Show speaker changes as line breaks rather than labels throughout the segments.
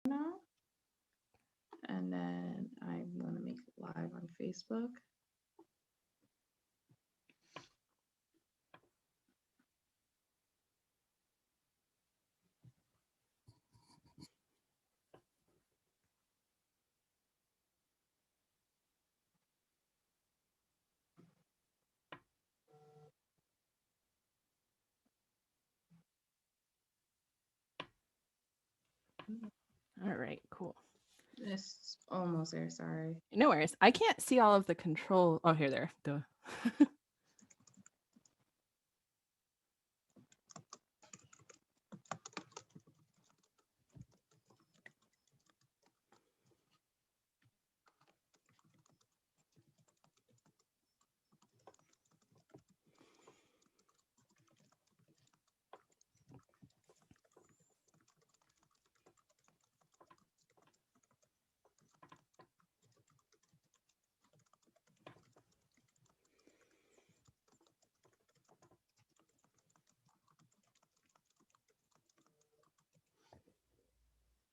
now. And then I'm going to make it live on Facebook.
All right, cool.
It's almost there, sorry.
No worries. I can't see all of the control. Oh, here, there. Duh.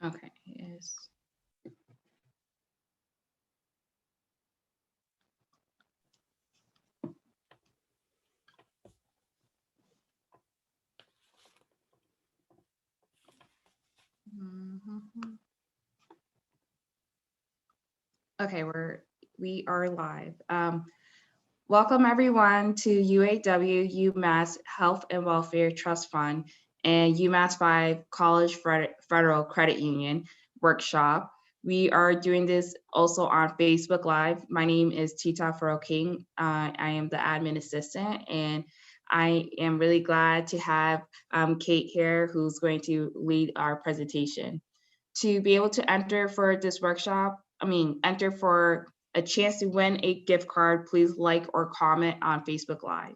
Okay, yes. Mhm. Okay, we are live. Welcome everyone to UAW UMass Health and Welfare Trust Fund and UMassFive College Federal Credit Union workshop. We are doing this also on Facebook Live. My name is Tita Faro King. I am the admin assistant, and I am really glad to have Kate here, who's going to lead our presentation. To be able to enter for this workshop, enter for a chance to win a gift card, please like or comment on Facebook Live.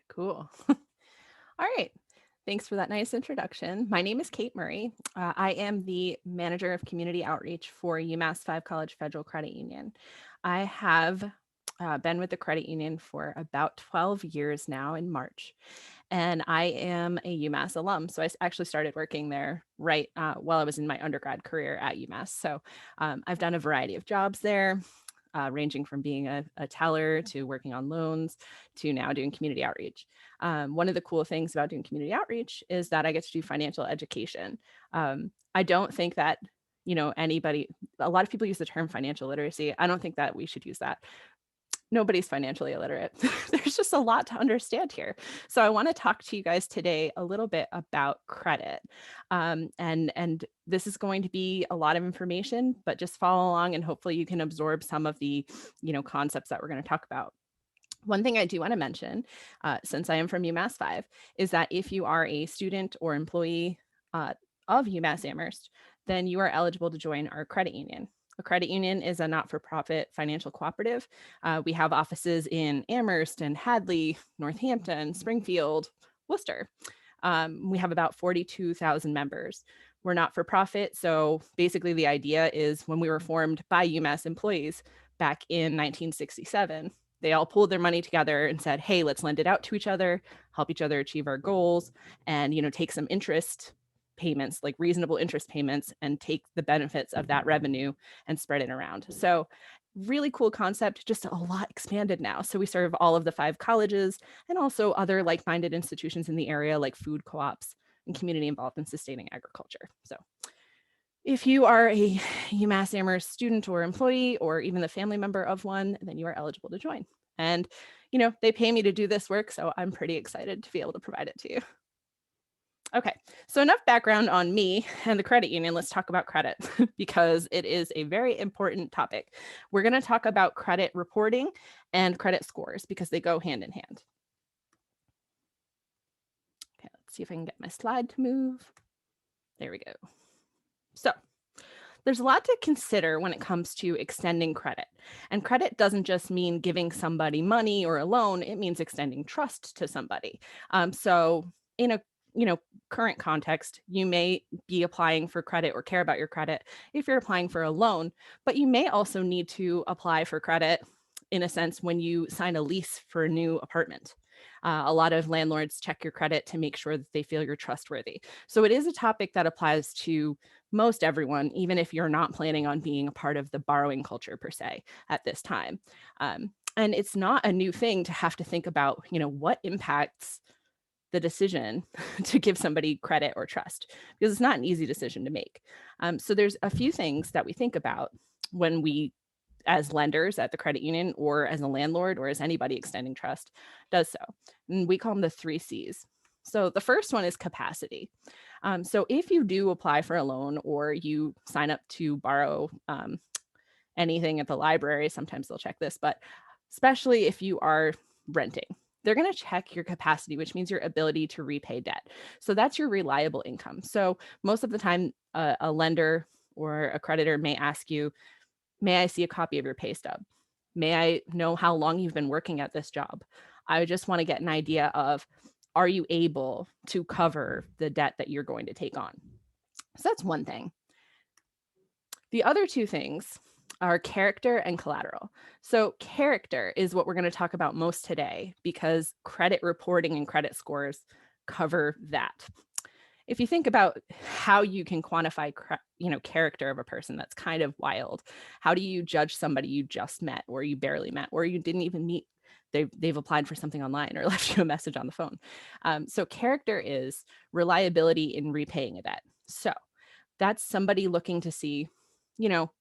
Cool. All right. Thanks for that nice introduction. My name is Kate Murray. I am the Manager of Community Outreach for UMassFive College Federal Credit Union. I have been with the credit union for about 12 years now in March, and I am a UMass alum. So I actually started working there right while I was in my undergrad career at UMass. So I've done a variety of jobs there, ranging from being a teller to working on loans to now doing community outreach. One of the cool things about doing community outreach is that I get to do financial education. I don't think that, anybody, a lot of people use the term financial literacy. I don't think that we should use that. Nobody's financially illiterate. There's just a lot to understand here. So I want to talk to you guys today a little bit about credit. And this is going to be a lot of information, but just follow along and hopefully you can absorb some of the, concepts that we're going to talk about. One thing I do want to mention, since I am from UMassFive, is that if you are a student or employee of UMass Amherst, then you are eligible to join our credit union. A credit union is a not-for-profit financial cooperative. We have offices in Amherst and Hadley, Northampton, Springfield, Worcester. We have about 42,000 members. We're not for profit. So basically the idea is when we were formed by UMass employees back in 1967, they all pulled their money together and said, hey, let's lend it out to each other, help each other achieve our goals, and, take some interest payments, like reasonable interest payments, and take the benefits of that revenue and spread it around. So really cool concept, just a lot expanded now. So we serve all of the 5 colleges and also other like-minded institutions in the area like food co-ops and community involved in sustaining agriculture. So if you are a UMass Amherst student or employee, or even the family member of one, then you are eligible to join. And, they pay me to do this work, so I'm pretty excited to be able to provide it to you. Okay, so enough background on me and the credit union. Let's talk about credit because it is a very important topic. We're going to talk about credit reporting and credit scores because they go hand in hand. Okay, let's see if I can get my slide to move. There we go. So there's a lot to consider when it comes to extending credit. And credit doesn't just mean giving somebody money or a loan, it means extending trust to somebody. So in a current context, you may be applying for credit or care about your credit if you're applying for a loan, but you may also need to apply for credit in a sense when you sign a lease for a new apartment. A lot of landlords check your credit to make sure that they feel you're trustworthy. So it is a topic that applies to most everyone, even if you're not planning on being a part of the borrowing culture per se at this time. And it's not a new thing to have to think about, what impacts the decision to give somebody credit or trust, because it's not an easy decision to make. So there's a few things that we think about when we, as lenders at the credit union or as a landlord or as anybody extending trust does so. And we call them the 3 Cs. So the first one is capacity. So if you do apply for a loan or you sign up to borrow anything at the library, sometimes they'll check this, but especially if you are renting, they're going to check your capacity, which means your ability to repay debt. So that's your reliable income. So most of the time, a lender or a creditor may ask you, may I see a copy of your pay stub? May I know how long you've been working at this job? I just want to get an idea of, are you able to cover the debt that you're going to take on? So that's one thing. The other two things are character and collateral. So character is what we're going to talk about most today because credit reporting and credit scores cover that. If you think about how you can quantify, character of a person, that's kind of wild. How do you judge somebody you just met or you barely met or you didn't even meet? They've applied for something online or left you a message on the phone. So character is reliability in repaying a debt. So that's somebody looking to see,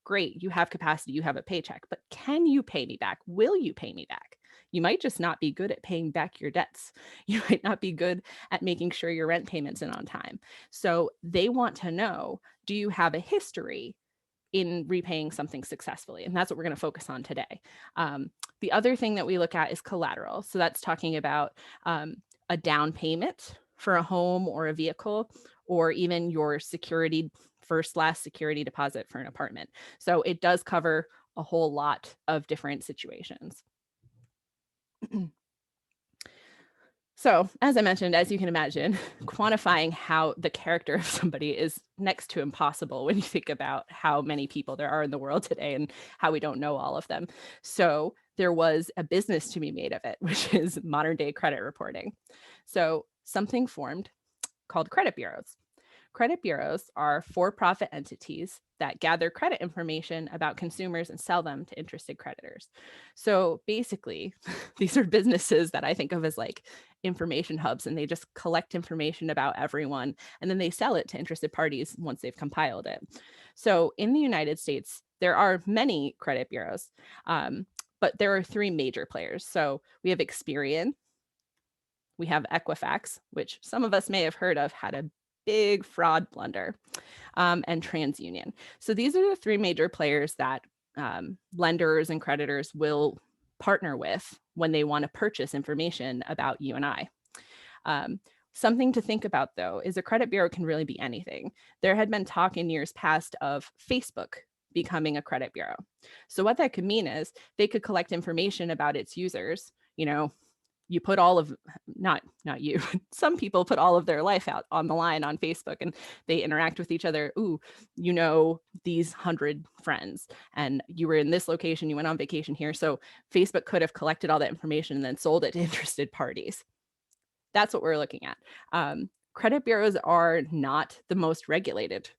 great, you have capacity, you have a paycheck, but can you pay me back? Will you pay me back? You might just not be good at paying back your debts. You might not be good at making sure your rent payment's in on time. So they want to know, do you have a history in repaying something successfully? And that's what we're going to focus on today. The other thing that we look at is collateral. So that's talking about a down payment for a home or a vehicle, or even your last security deposit for an apartment. So it does cover a whole lot of different situations. So, as I mentioned, as you can imagine, quantifying how the character of somebody is next to impossible when you think about how many people there are in the world today and how we don't know all of them. So, there was a business to be made of it, which is modern day credit reporting. So, something formed called credit bureaus. Credit bureaus are for-profit entities that gather credit information about consumers and sell them to interested creditors. So basically, these are businesses that I think of as like information hubs, and they just collect information about everyone, and then they sell it to interested parties once they've compiled it. So in the United States, there are many credit bureaus, but there are 3 major players. So we have Experian, we have Equifax, which some of us may have heard of, had a big fraud blunder, and TransUnion. So these are the 3 major players that lenders and creditors will partner with when they want to purchase information about you and I. Something to think about, though, is a credit bureau can really be anything. There had been talk in years past of Facebook becoming a credit bureau. So what that could mean is they could collect information about its users, you put all of, not you, some people put all of their life out on the line on Facebook and they interact with each other. Ooh, these 100 friends and you were in this location, you went on vacation here. So Facebook could have collected all that information and then sold it to interested parties. That's what we're looking at. Credit bureaus are not the most regulated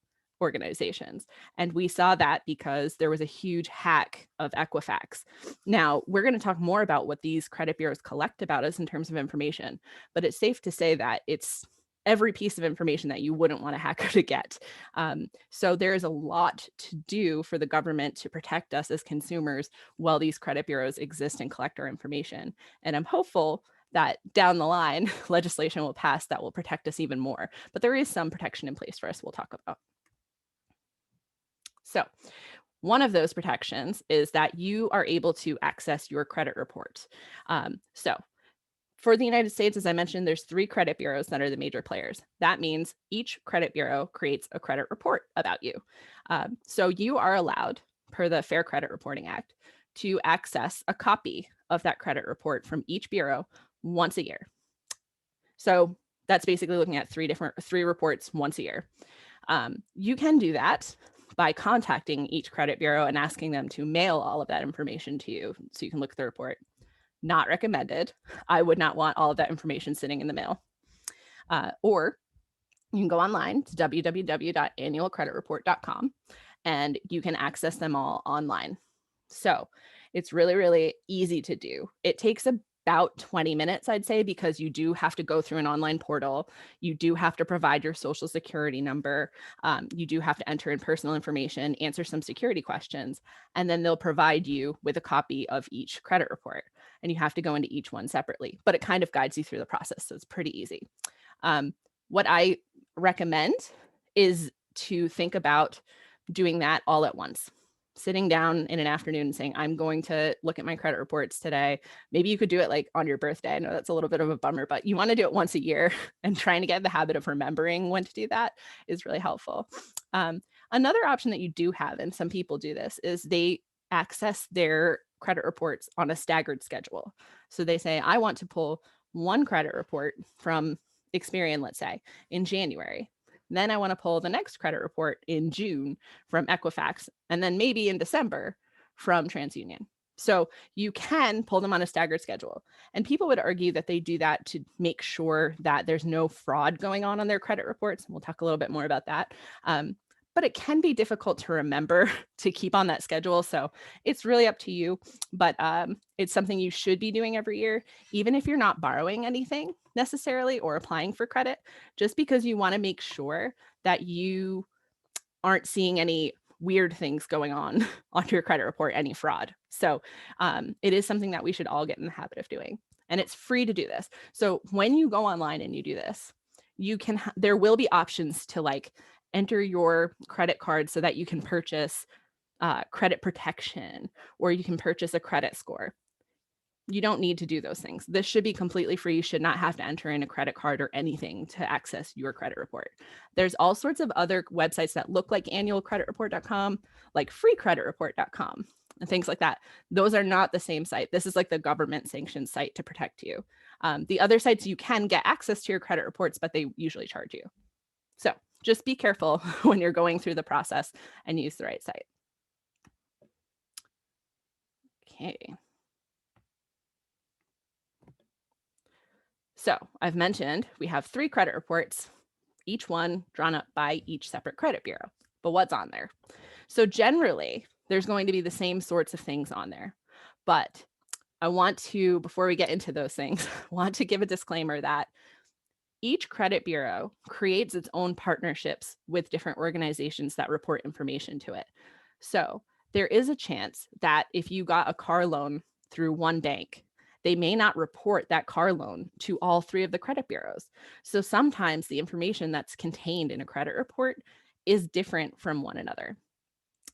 organizations. And we saw that because there was a huge hack of Equifax. Now, we're going to talk more about what these credit bureaus collect about us in terms of information, but it's safe to say that it's every piece of information that you wouldn't want a hacker to get. So there is a lot to do for the government to protect us as consumers while these credit bureaus exist and collect our information. And I'm hopeful that down the line, legislation will pass that will protect us even more. But there is some protection in place for us we'll talk about. So one of those protections is that you are able to access your credit report. So for the United States, as I mentioned, there's 3 credit bureaus that are the major players. That means each credit bureau creates a credit report about you. So you are allowed, per the Fair Credit Reporting Act, to access a copy of that credit report from each bureau once a year. So that's basically looking at 3 reports once a year. You can do that by contacting each credit bureau and asking them to mail all of that information to you so you can look at the report. Not recommended. I would not want all of that information sitting in the mail. Or you can go online to www.annualcreditreport.com and you can access them all online. So it's really, really easy to do. It takes about 20 minutes, I'd say, because you do have to go through an online portal. You do have to provide your social security number. You do have to enter in personal information, answer some security questions, and then they'll provide you with a copy of each credit report. And you have to go into each one separately, but it kind of guides you through the process. So it's pretty easy. What I recommend is to think about doing that all at once. Sitting down in an afternoon and saying, I'm going to look at my credit reports today. Maybe you could do it like on your birthday. I know that's a little bit of a bummer, but you want to do it once a year, and trying to get the habit of remembering when to do that is really helpful. Another option that you do have, and some people do this, is they access their credit reports on a staggered schedule. So they say, I want to pull one credit report from Experian, let's say, in January. Then I want to pull the next credit report in June from Equifax, and then maybe in December from TransUnion. So you can pull them on a staggered schedule. And people would argue that they do that to make sure that there's no fraud going on their credit reports. And we'll talk a little bit more about that. But it can be difficult to remember to keep on that schedule. So it's really up to you. But it's something you should be doing every year, even if you're not borrowing anything necessarily or applying for credit, just because you want to make sure that you aren't seeing any weird things going on your credit report, any fraud. So it is something that we should all get in the habit of doing. And it's free to do this. So when you go online and you do this, you can, there will be options to like enter your credit card so that you can purchase credit protection, or you can purchase a credit score. You don't need to do those things. This should be completely free. You should not have to enter in a credit card or anything to access your credit report. There's all sorts of other websites that look like annualcreditreport.com, like freecreditreport.com and things like that. Those are not the same site. This is like the government sanctioned site to protect you. The other sites, you can get access to your credit reports, but they usually charge you. So just be careful when you're going through the process and use the right site. Okay. So I've mentioned we have 3 credit reports, each one drawn up by each separate credit bureau. But what's on there? So generally, there's going to be the same sorts of things on there. But I want to, before we get into those things, want to give a disclaimer that each credit bureau creates its own partnerships with different organizations that report information to it. So there is a chance that if you got a car loan through one bank, they may not report that car loan to all 3 of the credit bureaus. So sometimes the information that's contained in a credit report is different from one another.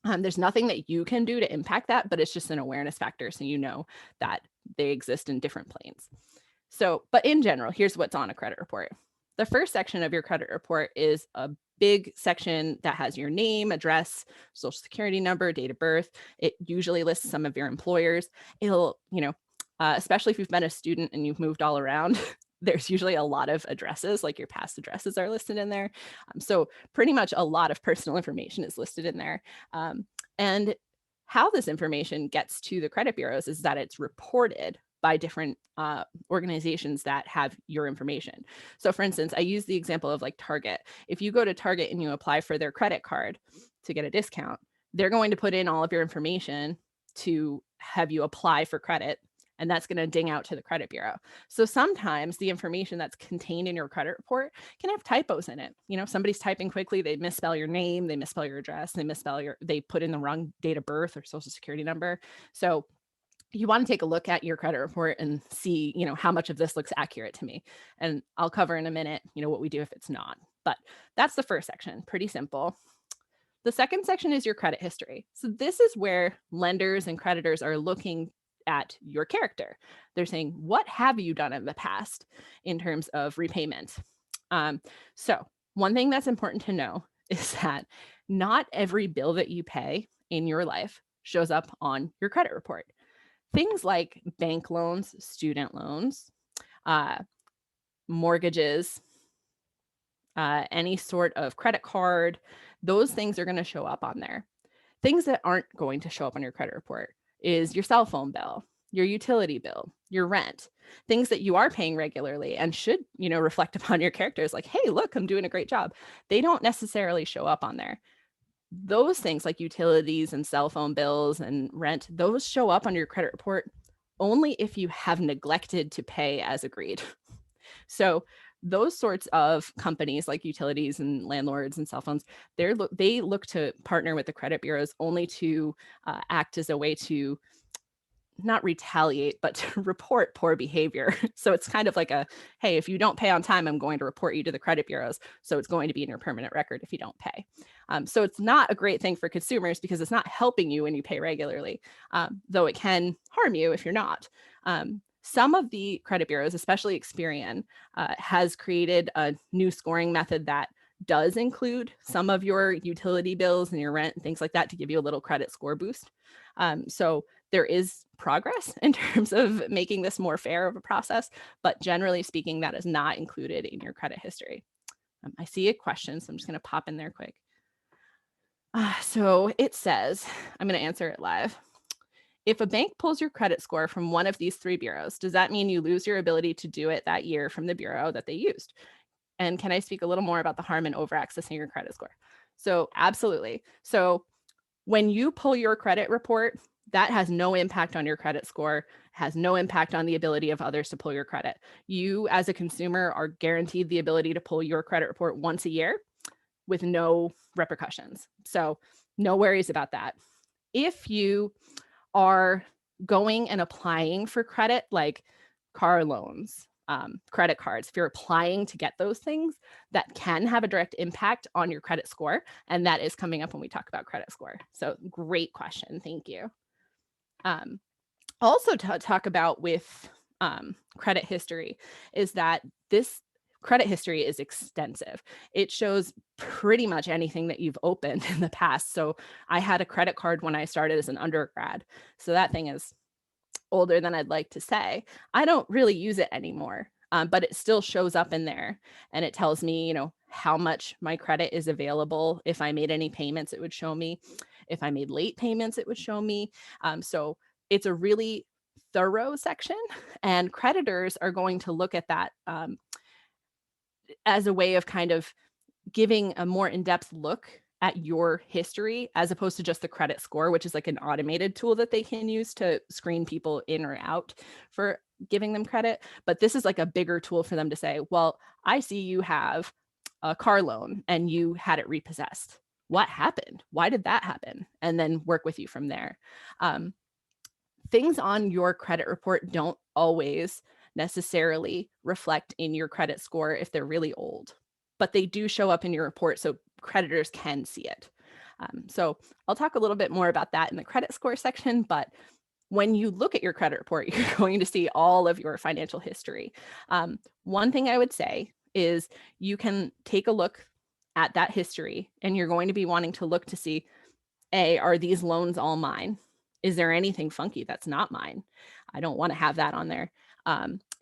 There's nothing that you can do to impact that, but it's just an awareness factor, so you know that they exist in different planes. So, but in general, here's what's on a credit report. The first section of your credit report is a big section that has your name, address, social security number, date of birth. It usually lists some of your employers. It'll, especially if you've been a student and you've moved all around, there's usually a lot of addresses, like your past addresses are listed in there. So pretty much a lot of personal information is listed in there. And how this information gets to the credit bureaus is that it's reported by different organizations that have your information. So for instance, I use the example of like Target. If you go to Target and you apply for their credit card to get a discount, they're going to put in all of your information to have you apply for credit, and that's going to ding out to the credit bureau. So sometimes the information that's contained in your credit report can have typos in it. Somebody's typing quickly, they misspell your name, they misspell your address, they put in the wrong date of birth or social security number. So you want to take a look at your credit report and see, how much of this looks accurate to me. And I'll cover in a minute, what we do if it's not. But that's the first section, pretty simple. The second section is your credit history. So this is where lenders and creditors are looking at your character. They're saying, what have you done in the past in terms of repayment? So one thing that's important to know is that not every bill that you pay in your life shows up on your credit report. Things like bank loans, student loans, mortgages, any sort of credit card, those things are going to show up on there. Things that aren't going to show up on your credit report is your cell phone bill, your utility bill, your rent, things that you are paying regularly and should, reflect upon your characters like, hey, look, I'm doing a great job. They don't necessarily show up on there. Those things like utilities and cell phone bills and rent, those show up on your credit report only if you have neglected to pay as agreed. So those sorts of companies like utilities and landlords and cell phones, they look to partner with the credit bureaus only to act as a way to not retaliate, but to report poor behavior. So it's kind of like hey, if you don't pay on time, I'm going to report you to the credit bureaus. So it's going to be in your permanent record if you don't pay. So it's not a great thing for consumers because it's not helping you when you pay regularly, though it can harm you if you're not. Some of the credit bureaus, especially Experian, has created a new scoring method that does include some of your utility bills and your rent and things like that to give you a little credit score boost. So there is progress in terms of making this more fair of a process, but generally speaking, that is not included in your credit history. I see a question, so I'm just going to pop in there quick. So it says, I'm going to answer it live. If a bank pulls your credit score from one of these three bureaus, does that mean you lose your ability to do it that year from the bureau that they used? And can I speak a little more about the harm in over-accessing your credit score? So absolutely. So when you pull your credit report, that has no impact on your credit score, has no impact on the ability of others to pull your credit. You as a consumer are guaranteed the ability to pull your credit report once a year with no repercussions. So no worries about that. If you are going and applying for credit, like car loans, credit cards, if you're applying to get those things, that can have a direct impact on your credit score. And that is coming up when we talk about credit score. So great question. Thank you. Also to talk about with credit history is that this credit history is extensive. It shows pretty much anything that you've opened in the past. So I had a credit card when I started as an undergrad. So that thing is older than I'd like to say. I don't really use it anymore, but it still shows up in there. And it tells me, how much my credit is available. If I made any payments, it would show me. If I made late payments, it would show me. So it's a really thorough section. And creditors are going to look at that as a way of kind of giving a more in-depth look at your history as opposed to just the credit score, which is like an automated tool that they can use to screen people in or out for giving them credit. But this is like a bigger tool for them to say, well, I see you have a car loan and you had it repossessed. What happened? Why did that happen? And then work with you from there. Things on your credit report don't always necessarily reflect in your credit score if they're really old, but they do show up in your report so creditors can see it. So I'll talk a little bit more about that in the credit score section, but when you look at your credit report, you're going to see all of your financial history. One thing I would say is you can take a look at that history and you're going to be wanting to look to see, are these loans all mine? Is there anything funky that's not mine? I don't want to have that on there.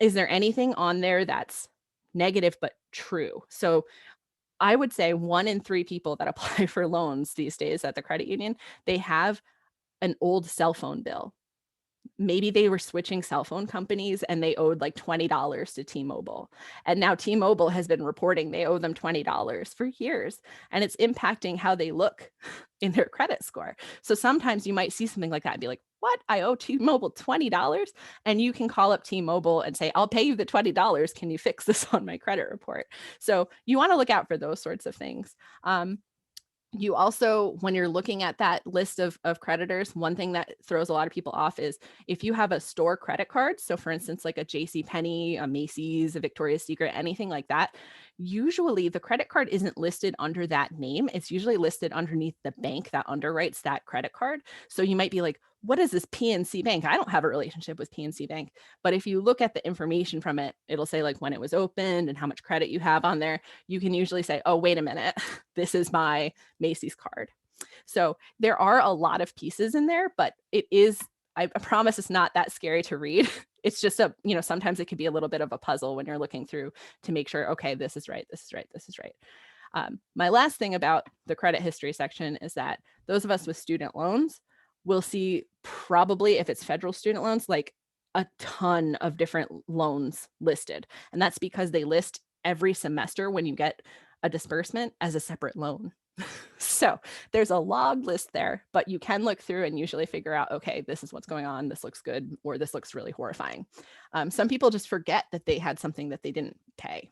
Is there anything on there that's negative but true? So I would say 1 in 3 people that apply for loans these days at the credit union, they have an old cell phone bill. Maybe they were switching cell phone companies and they owed like $20 to T-Mobile. And now T-Mobile has been reporting they owe them $20 for years. And it's impacting how they look in their credit score. So sometimes you might see something like that and be like, what? I owe T-Mobile $20? And you can call up T-Mobile and say, I'll pay you the $20. Can you fix this on my credit report? So you want to look out for those sorts of things. You also, when you're looking at that list of creditors, one thing that throws a lot of people off is if you have a store credit card, so for instance, like a JCPenney, a Macy's, a Victoria's Secret, anything like that, usually the credit card isn't listed under that name. It's usually listed underneath the bank that underwrites that credit card. So you might be like, what is this PNC Bank? I don't have a relationship with PNC Bank. But if you look at the information from it, it'll say like when it was opened and how much credit you have on there. You can usually say, oh, wait a minute, this is my Macy's card. So there are a lot of pieces in there, but it is, I promise it's not that scary to read. It's just sometimes it could be a little bit of a puzzle when you're looking through to make sure, okay, this is right, this is right, this is right. My last thing about the credit history section is that those of us with student loans will see probably, if it's federal student loans, like a ton of different loans listed. And that's because they list every semester when you get a disbursement as a separate loan. So there's a log list there, but you can look through and usually figure out, okay, this is what's going on. This looks good, or this looks really horrifying. Some people just forget that they had something that they didn't pay,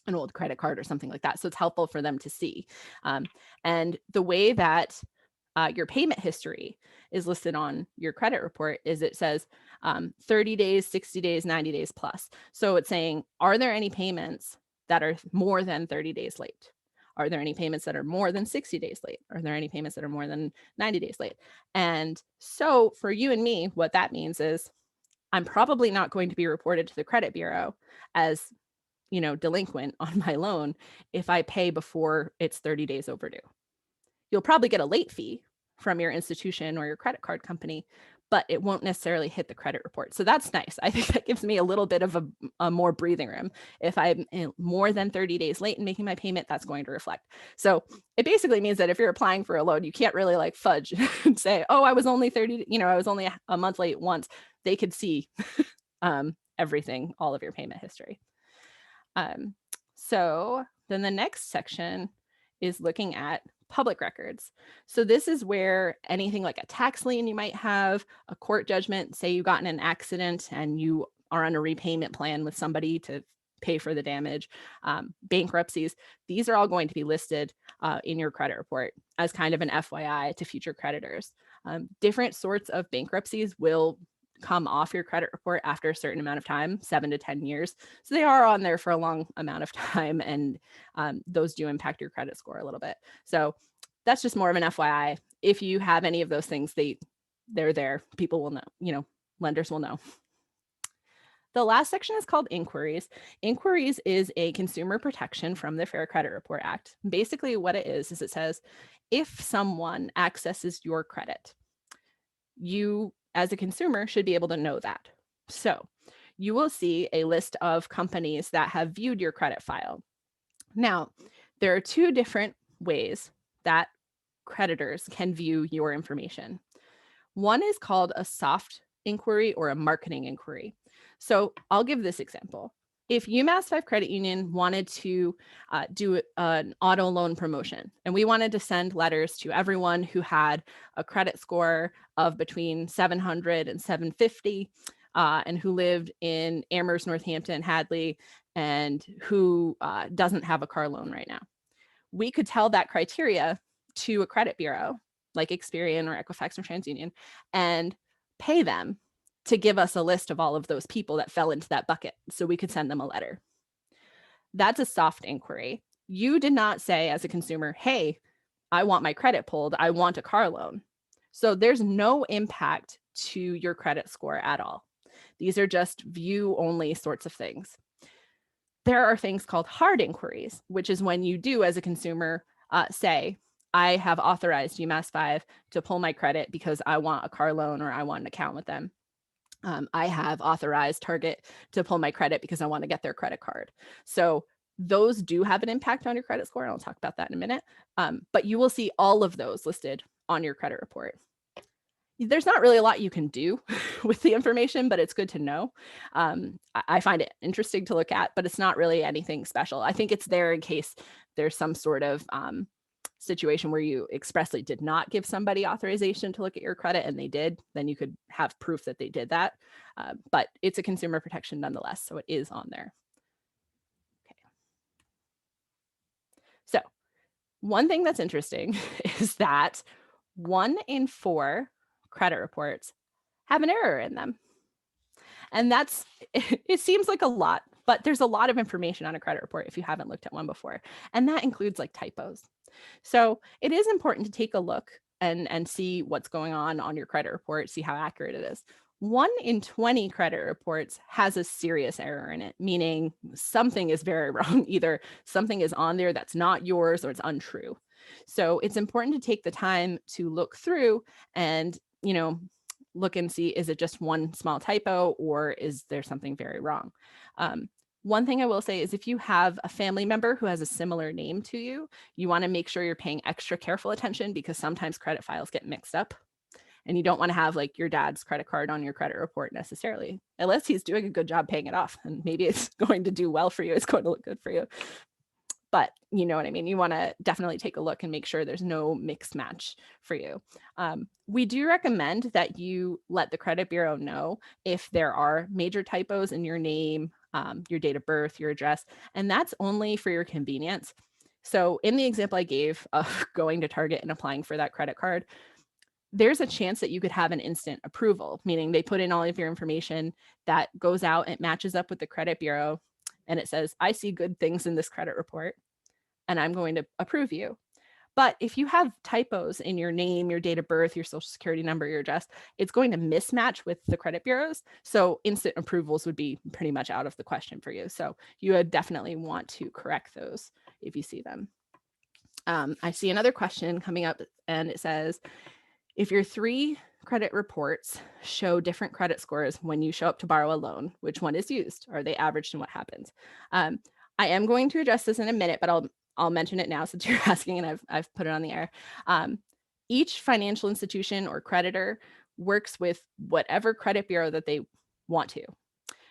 an old credit card or something like that. So it's helpful for them to see. And the way that your payment history is listed on your credit report is it says 30 days, 60 days, 90 days plus. So it's saying, are there any payments that are more than 30 days late? Are there any payments that are more than 60 days late? Are there any payments that are more than 90 days late? And so for you and me, what that means is I'm probably not going to be reported to the credit bureau as, delinquent on my loan if I pay before it's 30 days overdue. You'll probably get a late fee from your institution or your credit card company, but it won't necessarily hit the credit report. So that's nice. I think that gives me a little bit of a more breathing room. If I'm more than 30 days late in making my payment, that's going to reflect. So it basically means that if you're applying for a loan, you can't really like fudge and say, oh, I was only 30, I was only a month late once. They could see everything, all of your payment history. So then the next section is looking at public records. So this is where anything like a tax lien you might have, a court judgment, say you got in an accident and you are on a repayment plan with somebody to pay for the damage, bankruptcies, these are all going to be listed in your credit report as kind of an FYI to future creditors. Different sorts of bankruptcies will come off your credit report after a certain amount of time, 7 to 10 years. So they are on there for a long amount of time, and those do impact your credit score a little bit. So that's just more of an FYI. If you have any of those things, they're there. People will know, lenders will know. The last section is called inquiries. Inquiries is a consumer protection from the Fair Credit Report Act. Basically what it is it says, if someone accesses your credit, you as a consumer should be able to know that. So you will see a list of companies that have viewed your credit file. Now, there are two different ways that creditors can view your information. One is called a soft inquiry or a marketing inquiry. So I'll give this example. If UMassFive Credit Union wanted to do an auto loan promotion, and we wanted to send letters to everyone who had a credit score of between 700 and 750, and who lived in Amherst, Northampton, Hadley, and who doesn't have a car loan right now, we could tell that criteria to a credit bureau like Experian or Equifax or TransUnion and pay them to give us a list of all of those people that fell into that bucket so we could send them a letter. That's a soft inquiry. You did not say as a consumer, hey, I want my credit pulled. I want a car loan. So there's no impact to your credit score at all. These are just view only sorts of things. There are things called hard inquiries, which is when you do as a consumer say, I have authorized UMassFive to pull my credit because I want a car loan or I want an account with them. I have authorized Target to pull my credit because I want to get their credit card. So those do have an impact on your credit score, and I'll talk about that in a minute. But you will see all of those listed on your credit report. There's not really a lot you can do with the information, but it's good to know. I find it interesting to look at, but it's not really anything special. I think it's there in case there's some sort of situation where you expressly did not give somebody authorization to look at your credit and they did, then you could have proof that they did that. But it's a consumer protection nonetheless, so it is on there. Okay. So one thing that's interesting is that 1 in 4 credit reports have an error in them. And it seems like a lot, but there's a lot of information on a credit report if you haven't looked at one before. And that includes like typos. So it is important to take a look and see what's going on your credit report, see how accurate it is. 1 in 20 credit reports has a serious error in it, meaning something is very wrong. Either something is on there that's not yours or it's untrue. So it's important to take the time to look through and, look and see, is it just one small typo or is there something very wrong? One thing I will say is if you have a family member who has a similar name to you, you want to make sure you're paying extra careful attention because sometimes credit files get mixed up. And you don't want to have like your dad's credit card on your credit report necessarily, unless he's doing a good job paying it off. And maybe it's going to do well for you. It's going to look good for you. But you know what I mean? You want to definitely take a look and make sure there's no mixed match for you. We do recommend that you let the credit bureau know if there are major typos in your name, your date of birth, your address, and that's only for your convenience. So in the example I gave of going to Target and applying for that credit card, there's a chance that you could have an instant approval, meaning they put in all of your information that goes out, it matches up with the credit bureau, and it says, I see good things in this credit report, and I'm going to approve you. But if you have typos in your name, your date of birth, your social security number, your address, it's going to mismatch with the credit bureaus. So instant approvals would be pretty much out of the question for you. So you would definitely want to correct those if you see them. I see another question coming up, and it says, if your 3 credit reports show different credit scores when you show up to borrow a loan, which one is used? Are they averaged and what happens? I am going to address this in a minute, but I'll mention it now since you're asking and I've put it on the air. Each financial institution or creditor works with whatever credit bureau that they want to.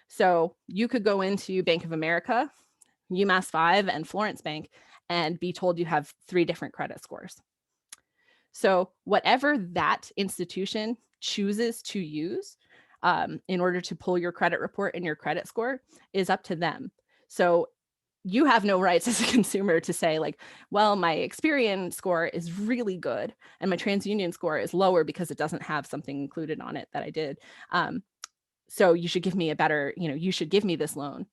So you could go into Bank of America, UMassFive, and Florence Bank and be told you have 3 different credit scores. So whatever that institution chooses to use in order to pull your credit report and your credit score is up to them. So you have no rights as a consumer to say like, well, my Experian score is really good and my TransUnion score is lower because it doesn't have something included on it that I did. So you should give me a better, you should give me this loan.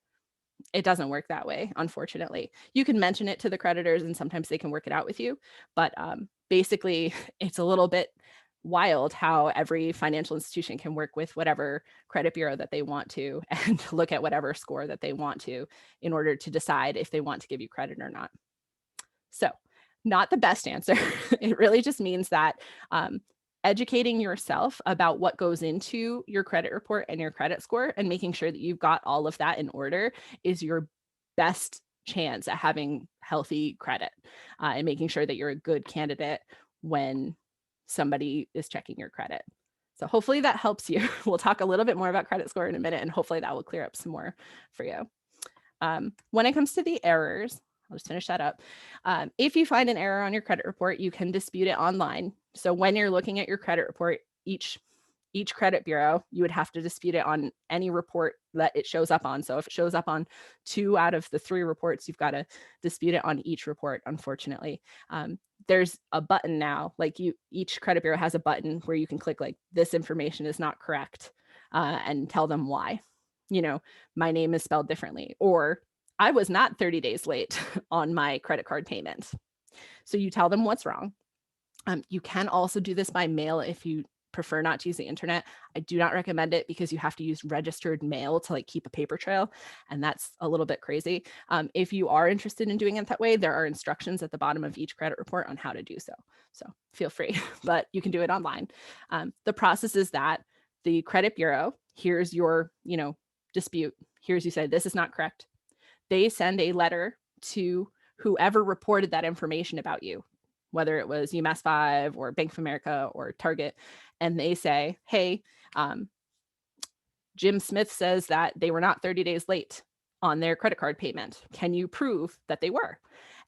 It doesn't work that way, unfortunately. You can mention it to the creditors and sometimes they can work it out with you. But basically, it's a little bit wild how every financial institution can work with whatever credit bureau that they want to and look at whatever score that they want to in order to decide if they want to give you credit or not. So not the best answer. It really just means that educating yourself about what goes into your credit report and your credit score and making sure that you've got all of that in order is your best chance at having healthy credit and making sure that you're a good candidate when somebody is checking your credit. So hopefully that helps you. We'll talk a little bit more about credit score in a minute, and hopefully that will clear up some more for you. When it comes to the errors, I'll just finish that up. If you find an error on your credit report, you can dispute it online. So when you're looking at your credit report, each credit bureau, you would have to dispute it on any report that it shows up on. So if it shows up on 2 out of the 3 reports, you've got to dispute it on each report, unfortunately. There's a button now, like each credit bureau has a button where you can click like, this information is not correct, and tell them why. My name is spelled differently, or I was not 30 days late on my credit card payment. So you tell them what's wrong. You can also do this by mail if you prefer not to use the internet. I do not recommend it because you have to use registered mail to like keep a paper trail, and that's a little bit crazy. If you are interested in doing it that way, there are instructions at the bottom of each credit report on how to do so. So feel free, but you can do it online. The process is that the credit bureau hears your, dispute. Here's you say, this is not correct. They send a letter to whoever reported that information about you, whether it was UMassFive or Bank of America or Target, and they say, hey, Jim Smith says that they were not 30 days late on their credit card payment. Can you prove that they were?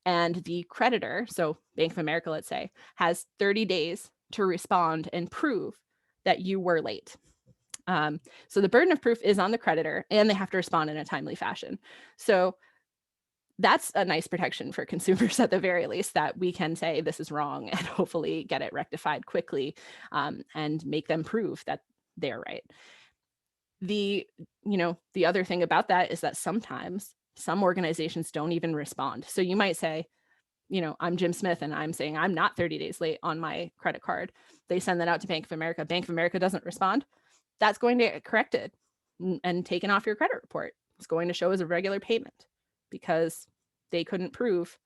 And the creditor, so Bank of America, let's say, has 30 days to respond and prove that you were late. So the burden of proof is on the creditor, and they have to respond in a timely fashion. So that's a nice protection for consumers at the very least, that we can say this is wrong and hopefully get it rectified quickly, and make them prove that they're right. The other thing about that is that sometimes some organizations don't even respond. So you might say, I'm Jim Smith and I'm saying I'm not 30 days late on my credit card. They send that out to Bank of America. Bank of America doesn't respond. That's going to get corrected and taken off your credit report. It's going to show as a regular payment because they couldn't prove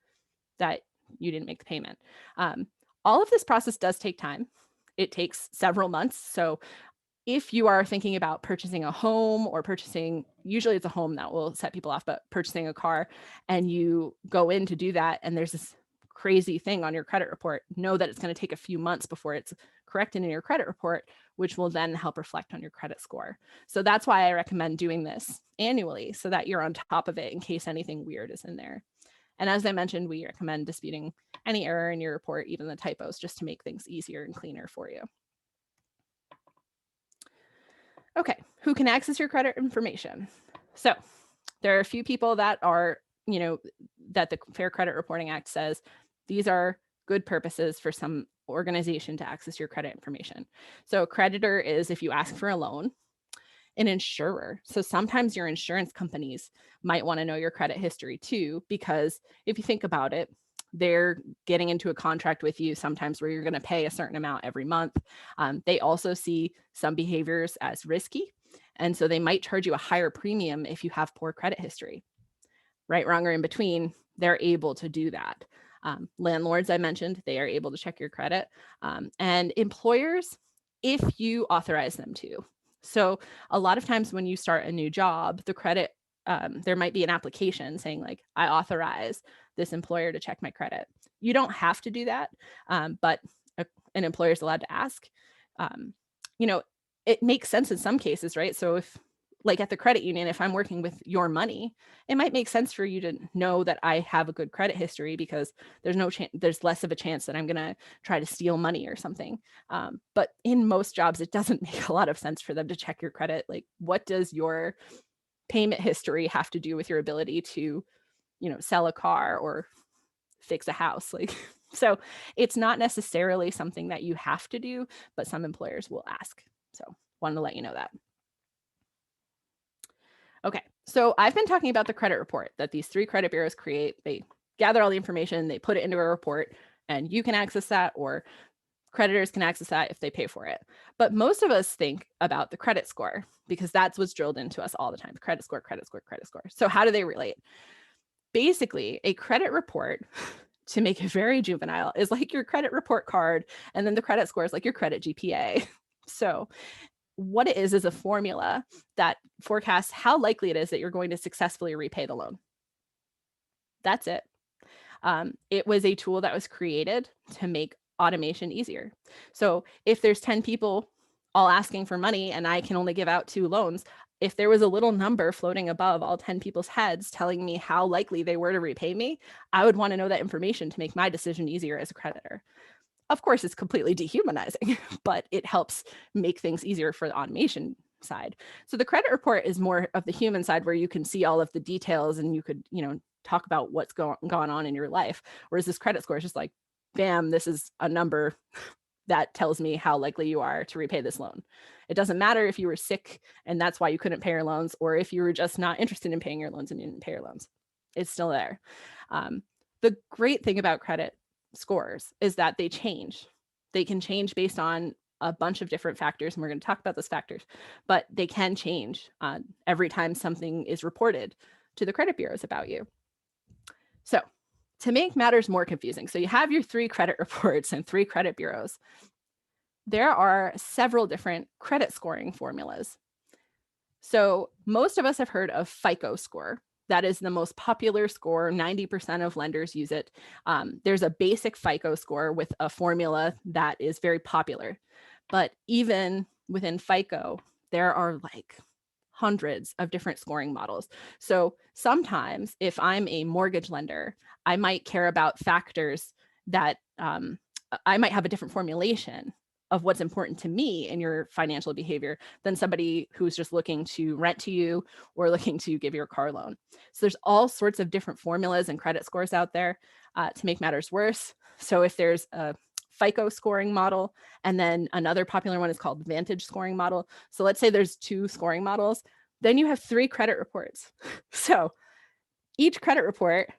that you didn't make the payment. All of this process does take time. It takes several months. So if you are thinking about purchasing a home or usually it's a home that will set people off, but purchasing a car and you go in to do that and there's this crazy thing on your credit report, know that it's going to take a few months before it's corrected in your credit report, which will then help reflect on your credit score. So that's why I recommend doing this annually, so that you're on top of it in case anything weird is in there. And as I mentioned, we recommend disputing any error in your report, even the typos, just to make things easier and cleaner for you. Okay, who can access your credit information? So there are a few people that are, that the Fair Credit Reporting Act says these are good purposes for some organization to access your credit information. So a creditor is if you ask for a loan. An insurer. So sometimes your insurance companies might want to know your credit history too, because if you think about it, they're getting into a contract with you sometimes where you're going to pay a certain amount every month. They also see some behaviors as risky. And so they might charge you a higher premium if you have poor credit history. Right, wrong, or in between, they're able to do that. Landlords, I mentioned, they are able to check your credit. And employers, if you authorize them to. So a lot of times when you start a new job, the credit, there might be an application saying like, I authorize this employer to check my credit. You don't have to do that, but an employer is allowed to ask. It makes sense in some cases, right? So if, like at the credit union, if I'm working with your money, it might make sense for you to know that I have a good credit history because there's less of a chance that I'm going to try to steal money or something. But in most jobs, it doesn't make a lot of sense for them to check your credit. Like, what does your payment history have to do with your ability to, sell a car or fix a house? Like, so it's not necessarily something that you have to do, but some employers will ask. So wanted to let you know that. Okay, so I've been talking about the credit report that these 3 credit bureaus create. They gather all the information, they put it into a report, and you can access that, or creditors can access that if they pay for it. But most of us think about the credit score because that's what's drilled into us all the time. Credit score, credit score, credit score. So how do they relate? Basically, a credit report, to make it very juvenile, is like your credit report card, and then the credit score is like your credit GPA. So what it is a formula that forecasts how likely it is that you're going to successfully repay the loan. That's it. It was a tool that was created to make automation easier. So if there's 10 people all asking for money and I can only give out 2 loans, if there was a little number floating above all 10 people's heads telling me how likely they were to repay me, I would want to know that information to make my decision easier as a creditor. Of course, it's completely dehumanizing, but it helps make things easier for the automation side. So the credit report is more of the human side where you can see all of the details and you could, talk about what's gone on in your life. Whereas this credit score is just like, bam, this is a number that tells me how likely you are to repay this loan. It doesn't matter if you were sick and that's why you couldn't pay your loans, or if you were just not interested in paying your loans and you didn't pay your loans. It's still there. The great thing about credit scores is that they change. They can change based on a bunch of different factors, and we're going to talk about those factors, but they can change every time something is reported to the credit bureaus about you. So to make matters more confusing, so you have your 3 credit reports and 3 credit bureaus. There are several different credit scoring formulas. So most of us have heard of Fico Score. That is the most popular score. 90% of lenders use it. There's a basic FICO score with a formula that is very popular. But even within FICO, there are like hundreds of different scoring models. So sometimes if I'm a mortgage lender, I might care about factors that I might have a different formulation of what's important to me in your financial behavior than somebody who's just looking to rent to you or looking to give you a car loan. So there's all sorts of different formulas and credit scores out there to make matters worse. So if there's a FICO scoring model, and then another popular one is called Vantage scoring model. So let's say there's 2 scoring models, then you have 3 credit reports. So each credit report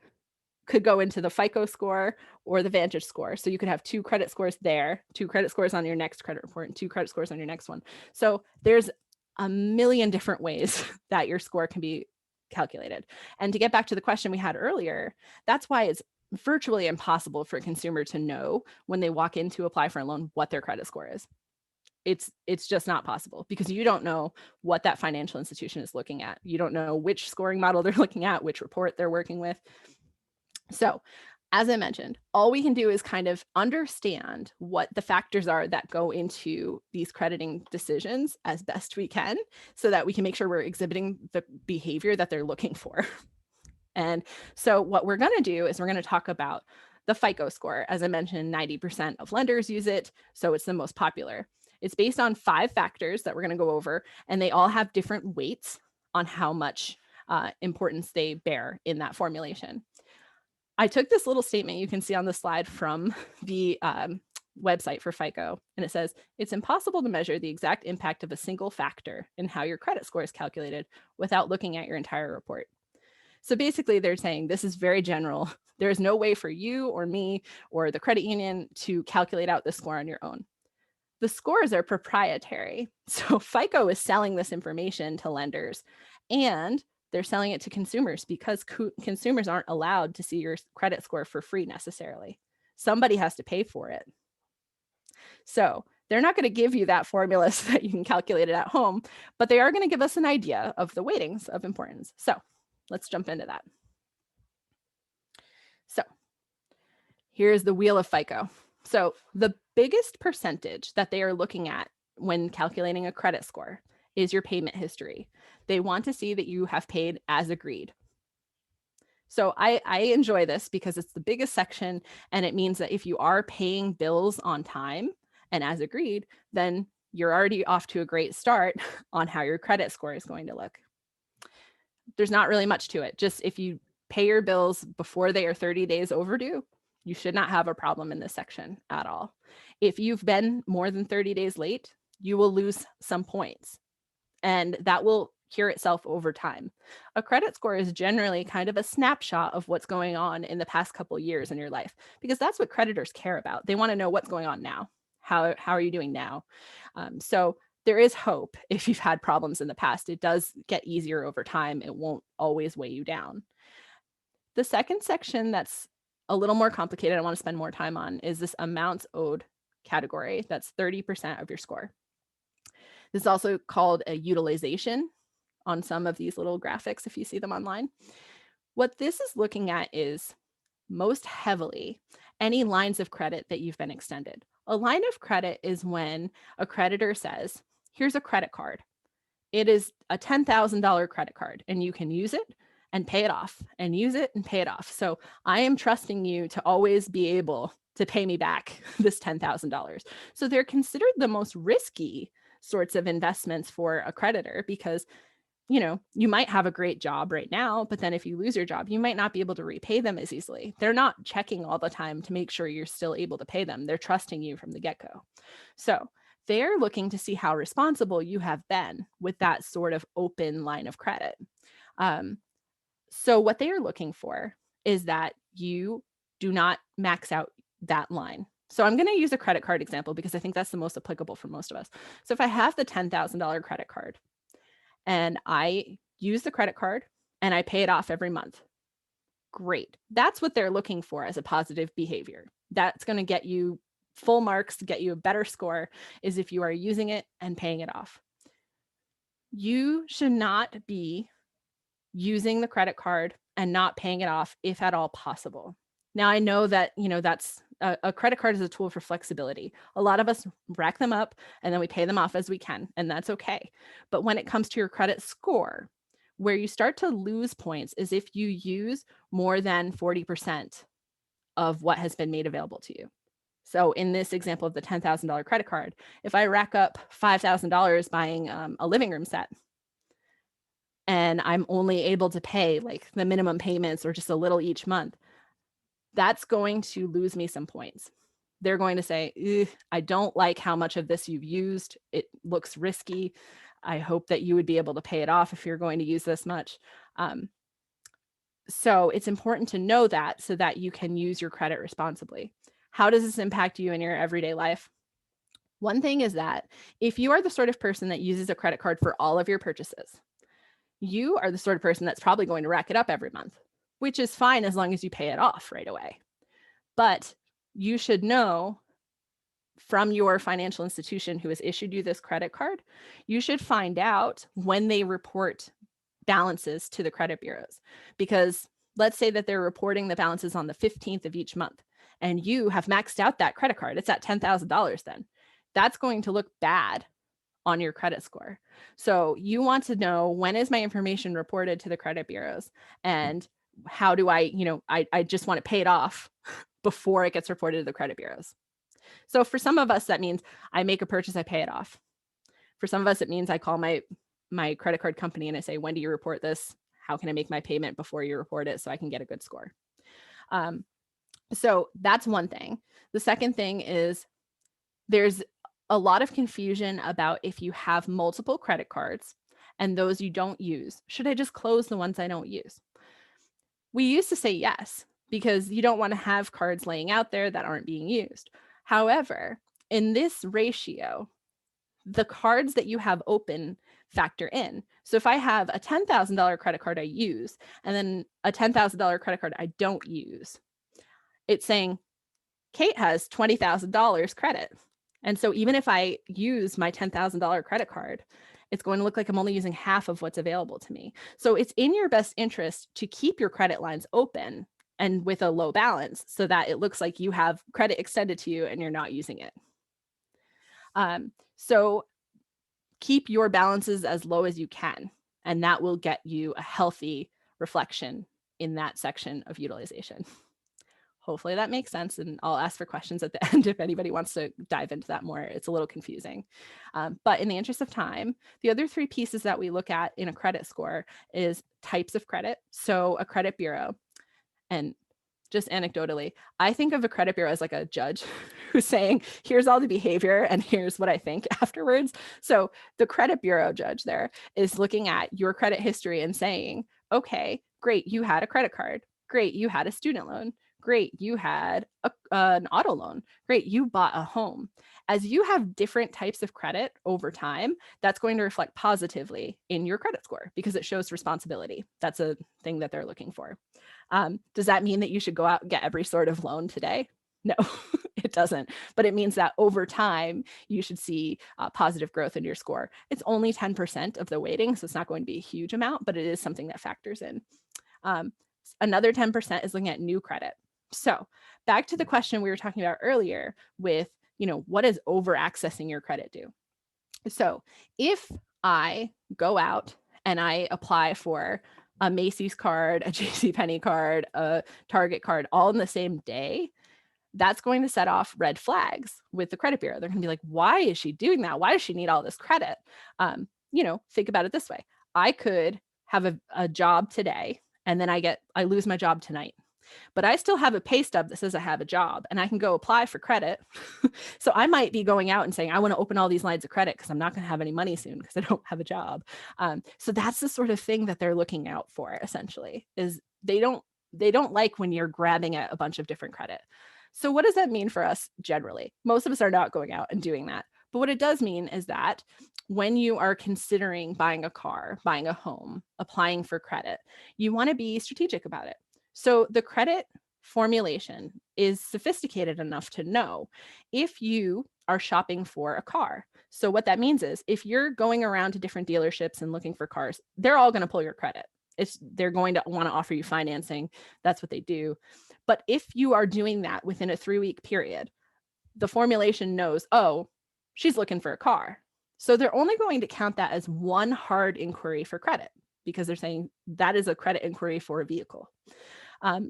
could go into the FICO score or the Vantage score. So you could have 2 credit scores there, 2 credit scores on your next credit report, and 2 credit scores on your next one. So there's a million different ways that your score can be calculated. And to get back to the question we had earlier, that's why it's virtually impossible for a consumer to know when they walk in to apply for a loan what their credit score is. It's just not possible because you don't know what that financial institution is looking at. You don't know which scoring model they're looking at, which report they're working with. So As I mentioned, all we can do is kind of understand what the factors are that go into these crediting decisions as best we can so that we can make sure we're exhibiting the behavior that they're looking for. And so what we're going to do is we're going to talk about the FICO score. As I mentioned, 90% of lenders use it, so it's the most popular. It's based on 5 factors that we're going to go over, and they all have different weights on how much importance they bear in that formulation. I took this little statement you can see on the slide from the website for FICO, and it says, it's impossible to measure the exact impact of a single factor in how your credit score is calculated without looking at your entire report. So basically, they're saying this is very general. There is no way for you or me or the credit union to calculate out the score on your own. The scores are proprietary. So FICO is selling this information to lenders, and they're selling it to consumers because consumers aren't allowed to see your credit score for free necessarily. Somebody has to pay for it. So they're not going to give you that formula so that you can calculate it at home, but they are going to give us an idea of the weightings of importance. So let's jump into that. So here's the wheel of FICO. So the biggest percentage that they are looking at when calculating a credit score is your payment history. They want to see that you have paid as agreed. So I enjoy this because it's the biggest section, and it means that if you are paying bills on time and as agreed, then you're already off to a great start on how your credit score is going to look. There's not really much to it. Just if you pay your bills before they are 30 days overdue, you should not have a problem in this section at all. If you've been more than 30 days late, you will lose some points, and that will cure itself over time. A credit score is generally kind of a snapshot of what's going on in the past couple years in your life, because that's what creditors care about. They want to know what's going on now. How are you doing now? So there is hope. If you've had problems in the past, it does get easier over time. It won't always weigh you down. The second section that's a little more complicated, I want to spend more time on, is this amounts owed category. That's 30% of your score. This is also called a utilization on some of these little graphics if you see them online. What this is looking at is most heavily any lines of credit that you've been extended. A line of credit is when a creditor says, here's a credit card. It is a $10,000 credit card, and you can use it and pay it off, and use it and pay it off. So I am trusting you to always be able to pay me back this $10,000. So they're considered the most risky sorts of investments for a creditor because, you know, you might have a great job right now, but then if you lose your job, you might not be able to repay them as easily. They're not checking all the time to make sure you're still able to pay them. They're trusting you from the get-go. So they're looking to see how responsible you have been with that sort of open line of credit. So what they are looking for is that you do not max out that line. So I'm going to use a credit card example because I think that's the most applicable for most of us. So if I have the $10,000 credit card and I use the credit card and I pay it off every month, great. That's what they're looking for as a positive behavior. That's going to get you full marks, get you a better score, is if you are using it and paying it off. You should not be using the credit card and not paying it off if at all possible. Now, I know that, that's a credit card is a tool for flexibility. A lot of us rack them up and then we pay them off as we can, and that's okay. But when it comes to your credit score, where you start to lose points is if you use more than 40% of what has been made available to you. So in this example of the $10,000 credit card, if I rack up $5,000 buying a living room set, and I'm only able to pay like the minimum payments or just a little each month, that's going to lose me some points. They're going to say, I don't like how much of this you've used. It looks risky. I hope that you would be able to pay it off if you're going to use this much. So it's important to know that so that you can use your credit responsibly. How does this impact you in your everyday life? One thing is that if you are the sort of person that uses a credit card for all of your purchases, you are the sort of person that's probably going to rack it up every month, which is fine as long as you pay it off right away. But you should know from your financial institution who has issued you this credit card, you should find out when they report balances to the credit bureaus, because let's say that they're reporting the balances on the 15th of each month, and you have maxed out that credit card. It's at $10,000 then. That's going to look bad on your credit score. So you want to know, when is my information reported to the credit bureaus, and how do I, I just want to pay it off before it gets reported to the credit bureaus. So for some of us, that means I make a purchase, I pay it off. For some of us, it means I call my credit card company and I say, when do you report this? How can I make my payment before you report it so I can get a good score? So that's one thing. The second thing is, there's a lot of confusion about if you have multiple credit cards and those you don't use, should I just close the ones I don't use? We used to say yes, because you don't want to have cards laying out there that aren't being used. However, in this ratio, the cards that you have open factor in. So if I have a $10,000 credit card I use, and then a $10,000 credit card I don't use, it's saying Kate has $20,000 credit. And so even if I use my $10,000 credit card, it's going to look like I'm only using half of what's available to me. So it's in your best interest to keep your credit lines open and with a low balance, so that it looks like you have credit extended to you and you're not using it. So keep your balances as low as you can, and that will get you a healthy reflection in that section of utilization. Hopefully that makes sense, and I'll ask for questions at the end if anybody wants to dive into that more. It's a little confusing. But in the interest of time, the other three pieces that we look at in a credit score is types of credit. So a credit bureau, and just anecdotally, I think of a credit bureau as like a judge who's saying, here's all the behavior and here's what I think afterwards. So the credit bureau judge there is looking at your credit history and saying, okay, great, you had a credit card. Great, you had a student loan. Great, you had an auto loan. Great, you bought a home. As you have different types of credit over time, that's going to reflect positively in your credit score because it shows responsibility. That's a thing that they're looking for. Does that mean that you should go out and get every sort of loan today? No, it doesn't. But it means that over time, you should see positive growth in your score. It's only 10% of the weighting, so it's not going to be a huge amount, but it is something that factors in. Another 10% is looking at new credit. So back to the question we were talking about earlier with, what does over accessing your credit do? So if I go out and I apply for a Macy's card, a JCPenney card, a Target card, all in the same day, that's going to set off red flags with the credit bureau. They're going to be like, why is she doing that? Why does she need all this credit? Think about it this way. I could have a job today, and then I lose my job tonight. But I still have a pay stub that says I have a job, and I can go apply for credit. So I might be going out and saying, I want to open all these lines of credit because I'm not going to have any money soon because I don't have a job. So that's the sort of thing that they're looking out for, essentially, is they don't like when you're grabbing at a bunch of different credit. So what does that mean for us generally? Most of us are not going out and doing that. But what it does mean is that when you are considering buying a car, buying a home, applying for credit, you want to be strategic about it. So the credit formulation is sophisticated enough to know if you are shopping for a car. So what that means is if you're going around to different dealerships and looking for cars, they're all going to pull your credit. They're going to want to offer you financing. That's what they do. But if you are doing that within a 3-week period, the formulation knows, oh, she's looking for a car. So they're only going to count that as one hard inquiry for credit because they're saying that is a credit inquiry for a vehicle.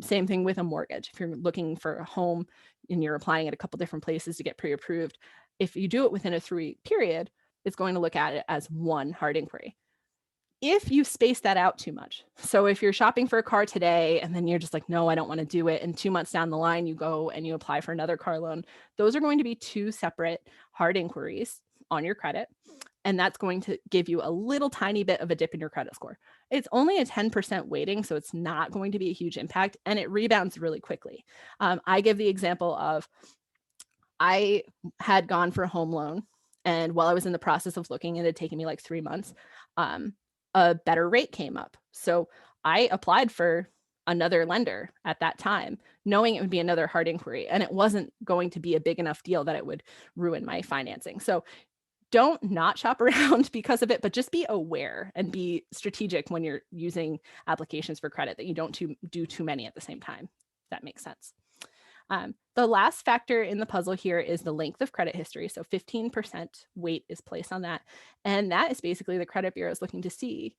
Same thing with a mortgage. If you're looking for a home and you're applying at a couple different places to get pre-approved, if you do it within a 3-week period, it's going to look at it as one hard inquiry. If you space that out too much, so if you're shopping for a car today and then you're just like, no, I don't want to do it, and 2 months down the line, you go and you apply for another car loan, those are going to be two separate hard inquiries on your credit. And that's going to give you a little tiny bit of a dip in your credit score. It's only a 10% weighting, so it's not going to be a huge impact, and it rebounds really quickly. I give the example of I had gone for a home loan, and while I was in the process of looking, it had taken me like 3 months, a better rate came up. So I applied for another lender at that time, knowing it would be another hard inquiry, and it wasn't going to be a big enough deal that it would ruin my financing. So don't not shop around because of it, but just be aware and be strategic when you're using applications for credit, that you don't do too many at the same time. If that makes sense. The last factor in the puzzle here is the length of credit history. So 15% weight is placed on that. And that is basically the credit bureau is looking to see,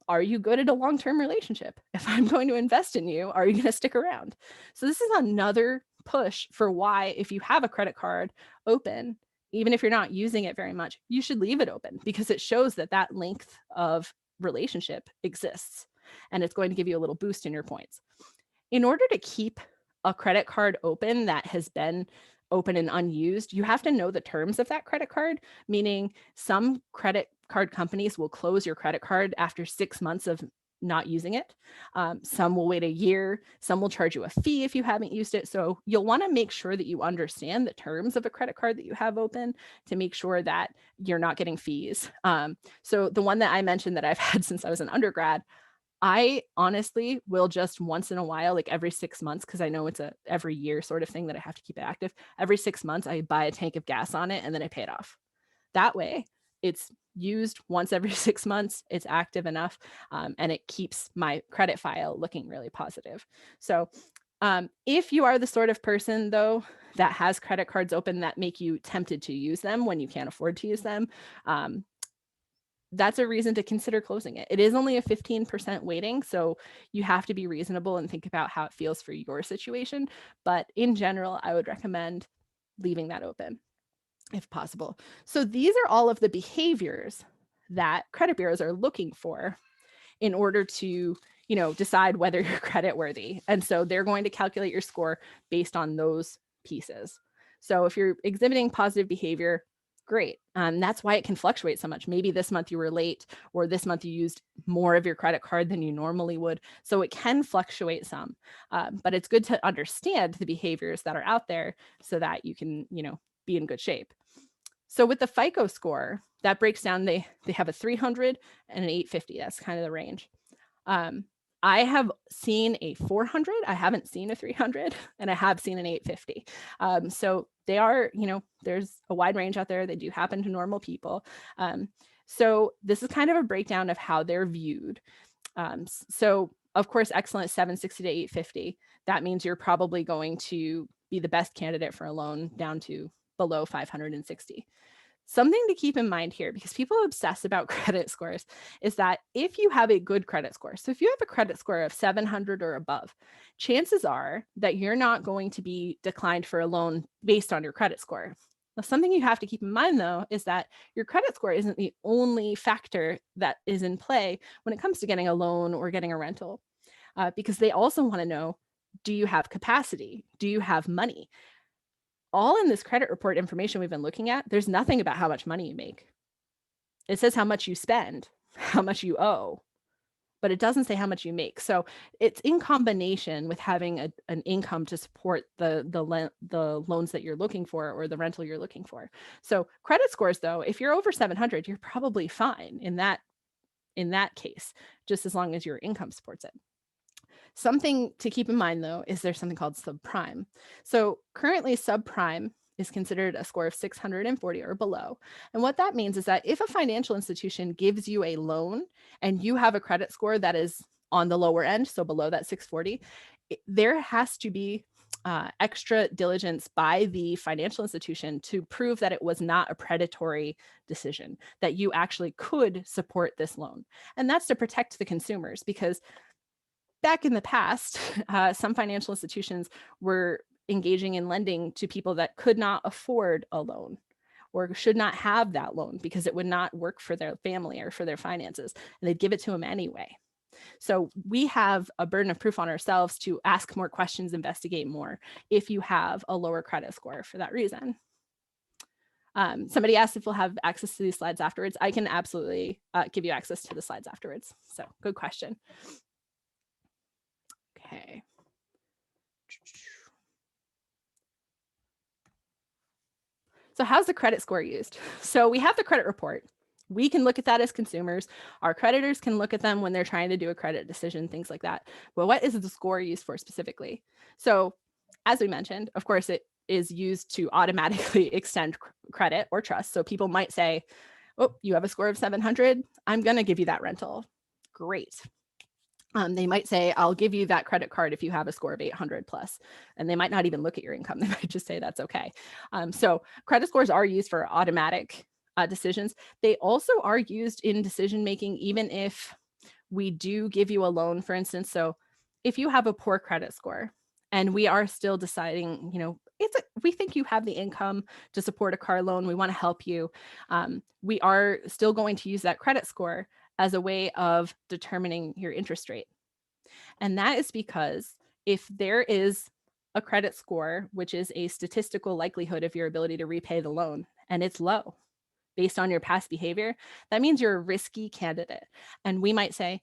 are you good at a long-term relationship? If I'm going to invest in you, are you going to stick around? So this is another push for why, if you have a credit card open, even if you're not using it very much, you should leave it open, because it shows that that length of relationship exists, and it's going to give you a little boost in your points. In order to keep a credit card open that has been open and unused, you have to know the terms of that credit card, meaning some credit card companies will close your credit card after 6 months of not using it. Some will wait a year. Some will charge you a fee if you haven't used it. So you'll want to make sure that you understand the terms of a credit card that you have open to make sure that you're not getting fees. So the one that I mentioned that I've had since I was an undergrad, I honestly will just once in a while, like every 6 months, because I know it's a every year sort of thing that I have to keep it active. Every 6 months, I buy a tank of gas on it and then I pay it off. That way, it's used once every 6 months, it's active enough, and it keeps my credit file looking really positive. So if you are the sort of person, though, that has credit cards open that make you tempted to use them when you can't afford to use them, that's a reason to consider closing it. It is only a 15% weighting, so you have to be reasonable and think about how it feels for your situation. But in general, I would recommend leaving that open if possible. So these are all of the behaviors that credit bureaus are looking for in order to, decide whether you're credit worthy. And so they're going to calculate your score based on those pieces. So if you're exhibiting positive behavior, great. That's why it can fluctuate so much. Maybe this month you were late, or this month you used more of your credit card than you normally would. So it can fluctuate some, but it's good to understand the behaviors that are out there so that you can, be in good shape. So with the FICO score, that breaks down, they have a 300 and an 850. That's kind of the range. I have seen a 400. I haven't seen a 300, and I have seen an 850. So they are, there's a wide range out there. They do happen to normal people. So this is kind of a breakdown of how they're viewed. So of course, excellent 760 to 850. That means you're probably going to be the best candidate for a loan down to below 560. Something to keep in mind here, because people obsess about credit scores, is that if you have a good credit score, so if you have a credit score of 700 or above, chances are that you're not going to be declined for a loan based on your credit score. Now, something you have to keep in mind, though, is that your credit score isn't the only factor that is in play when it comes to getting a loan or getting a rental, because they also want to know, do you have capacity? Do you have money? All in this credit report information we've been looking at, there's nothing about how much money you make. It says how much you spend, how much you owe, but it doesn't say how much you make. So it's in combination with having an income to support the loans that you're looking for or the rental you're looking for. So credit scores, though, if you're over 700, you're probably fine in that case, just as long as your income supports it. Something to keep in mind, though, is there's something called subprime. So currently subprime is considered a score of 640 or below. And what that means is that if a financial institution gives you a loan and you have a credit score that is on the lower end, so below that 640, there has to be extra diligence by the financial institution to prove that it was not a predatory decision, that you actually could support this loan. And that's to protect the consumers, because back in the past, some financial institutions were engaging in lending to people that could not afford a loan or should not have that loan because it would not work for their family or for their finances, and they'd give it to them anyway. So we have a burden of proof on ourselves to ask more questions, investigate more if you have a lower credit score for that reason. Somebody asked if we'll have access to these slides afterwards. I can absolutely give you access to the slides afterwards. So good question. Okay. So how's the credit score used? So we have the credit report. We can look at that as consumers. Our creditors can look at them when they're trying to do a credit decision, things like that. But what is the score used for specifically? So as we mentioned, of course, it is used to automatically extend credit or trust. So people might say, oh, you have a score of 700. I'm going to give you that rental. Great. They might say, I'll give you that credit card if you have a score of 800 plus. And they might not even look at your income. They might just say that's okay. So credit scores are used for automatic decisions. They also are used in decision making, even if we do give you a loan, for instance. So if you have a poor credit score and we are still deciding, we think you have the income to support a car loan, we want to help you, we are still going to use that credit score as a way of determining your interest rate. And that is because if there is a credit score, which is a statistical likelihood of your ability to repay the loan, and it's low based on your past behavior, that means you're a risky candidate. And we might say,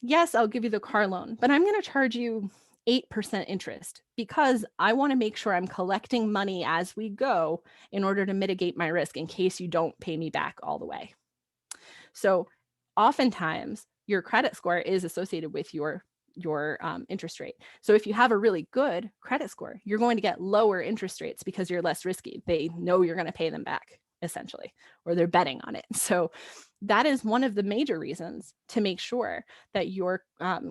yes, I'll give you the car loan, but I'm going to charge you 8% interest because I want to make sure I'm collecting money as we go in order to mitigate my risk in case you don't pay me back all the way. So oftentimes your credit score is associated with your interest rate. So if you have a really good credit score, you're going to get lower interest rates because you're less risky. They know you're going to pay them back, essentially, or they're betting on it. So that is one of the major reasons to make sure that your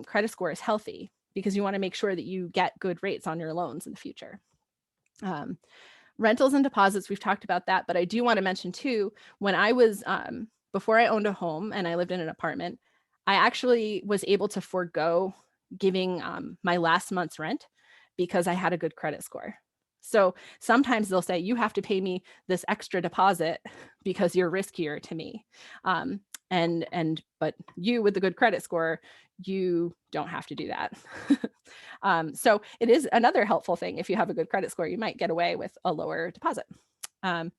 credit score is healthy, because you want to make sure that you get good rates on your loans in the future. Rentals and deposits, we've talked about that, but I do want to mention too, when I was, before I owned a home and I lived in an apartment, I actually was able to forego giving my last month's rent because I had a good credit score. So sometimes they'll say, you have to pay me this extra deposit because you're riskier to me. But you with the good credit score, you don't have to do that. So it is another helpful thing. If you have a good credit score, you might get away with a lower deposit.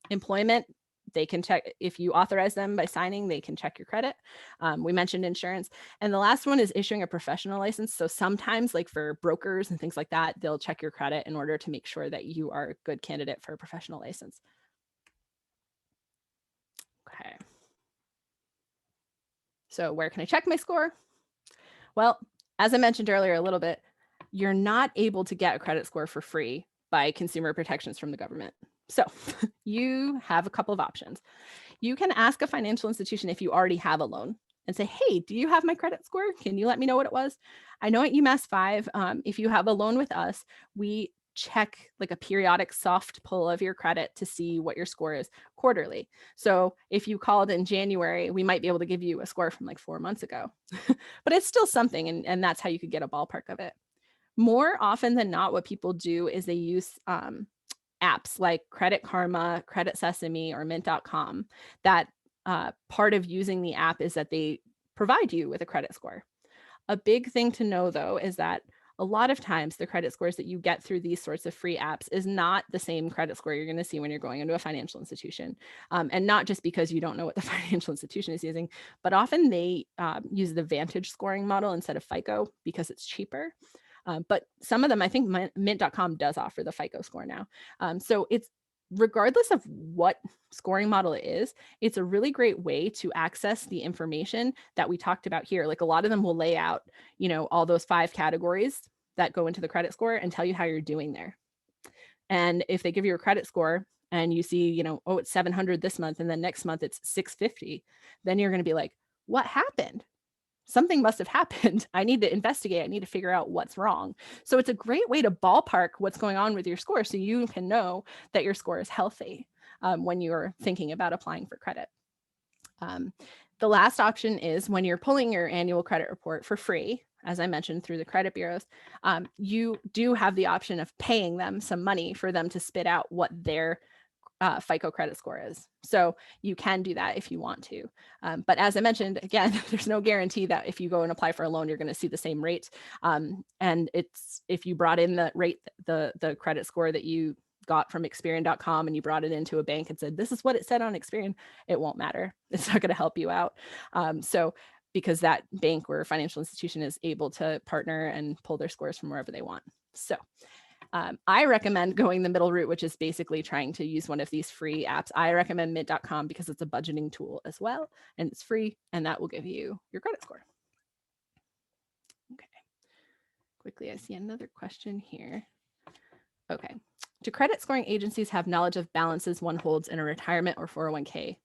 Employment, they can check, if you authorize them by signing, they can check your credit. We mentioned insurance. And the last one is issuing a professional license. So sometimes, like for brokers and things like that, they'll check your credit in order to make sure that you are a good candidate for a professional license. Okay. So where can I check my score? Well, as I mentioned earlier a little bit, you're not able to get a credit score for free by consumer protections from the government. So you have a couple of options. You can ask a financial institution if you already have a loan and say, hey, do you have my credit score? Can you let me know what it was? I know at UMassFive, if you have a loan with us, we check like a periodic soft pull of your credit to see what your score is quarterly. So if you called in January, we might be able to give you a score from like 4 months ago, but it's still something. And that's how you could get a ballpark of it. More often than not, what people do is they use apps like Credit Karma, Credit Sesame, or Mint.com. That part of using the app is that they provide you with a credit score. A big thing to know, though, is that a lot of times the credit scores that you get through these sorts of free apps is not the same credit score you're going to see when you're going into a financial institution. And not just because you don't know what the financial institution is using, but often they use the Vantage scoring model instead of Fico because it's cheaper. But some of them, I think Mint.com does offer the FICO score now. So it's, regardless of what scoring model it is, it's a really great way to access the information that we talked about here. Like a lot of them will lay out, all those 5 categories that go into the credit score and tell you how you're doing there. And if they give you a credit score and you see, oh, it's 700 this month, and then next month it's 650, then you're going to be like, what happened? Something must have happened. I need to investigate. I need to figure out what's wrong. So it's a great way to ballpark what's going on with your score so you can know that your score is healthy when you're thinking about applying for credit. The last option is when you're pulling your annual credit report for free, as I mentioned, through the credit bureaus, you do have the option of paying them some money for them to spit out what their FICO credit score is. So you can do that if you want to. But as I mentioned, again, there's no guarantee that if you go and apply for a loan, you're going to see the same rate. And it's, if you brought in the rate, the credit score that you got from Experian.com and you brought it into a bank and said, this is what it said on Experian, it won't matter. It's not going to help you out. So because that bank or financial institution is able to partner and pull their scores from wherever they want. So I recommend going the middle route, which is basically trying to use one of these free apps. I recommend Mint.com because it's a budgeting tool as well, and it's free, and that will give you your credit score. Okay. Quickly, I see another question here. Okay. Do credit scoring agencies have knowledge of balances one holds in a retirement or 401k?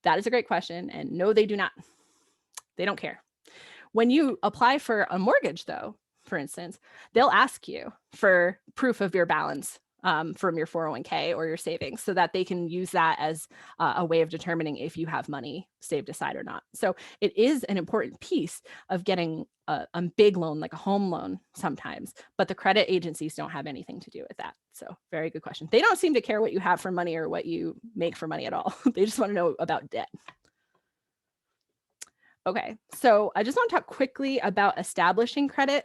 That is a great question. And no, they do not. They don't care. When you apply for a mortgage, though, for instance, they'll ask you for proof of your balance from your 401k or your savings so that they can use that as a way of determining if you have money saved aside or not. So it is an important piece of getting a big loan, like a home loan sometimes, but the credit agencies don't have anything to do with that. So very good question. They don't seem to care what you have for money or what you make for money at all. They just want to know about debt. Okay, so I just want to talk quickly about establishing credit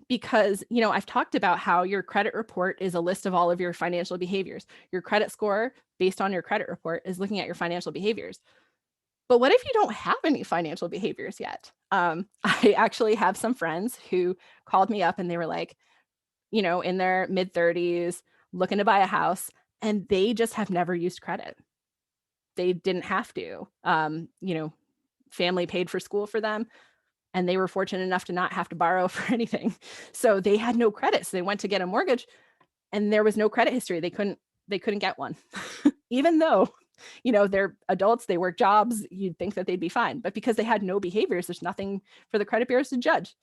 because, I've talked about how your credit report is a list of all of your financial behaviors. Your credit score based on your credit report is looking at your financial behaviors. But what if you don't have any financial behaviors yet? I actually have some friends who called me up and they were like, in their mid 30s, looking to buy a house, and they just have never used credit. They didn't have to. Family paid for school for them, and they were fortunate enough to not have to borrow for anything. So they had no credit. So they went to get a mortgage and there was no credit history. They couldn't get one. Even though, they're adults, they work jobs, you'd think that they'd be fine. But because they had no behaviors, there's nothing for the credit bureaus to judge.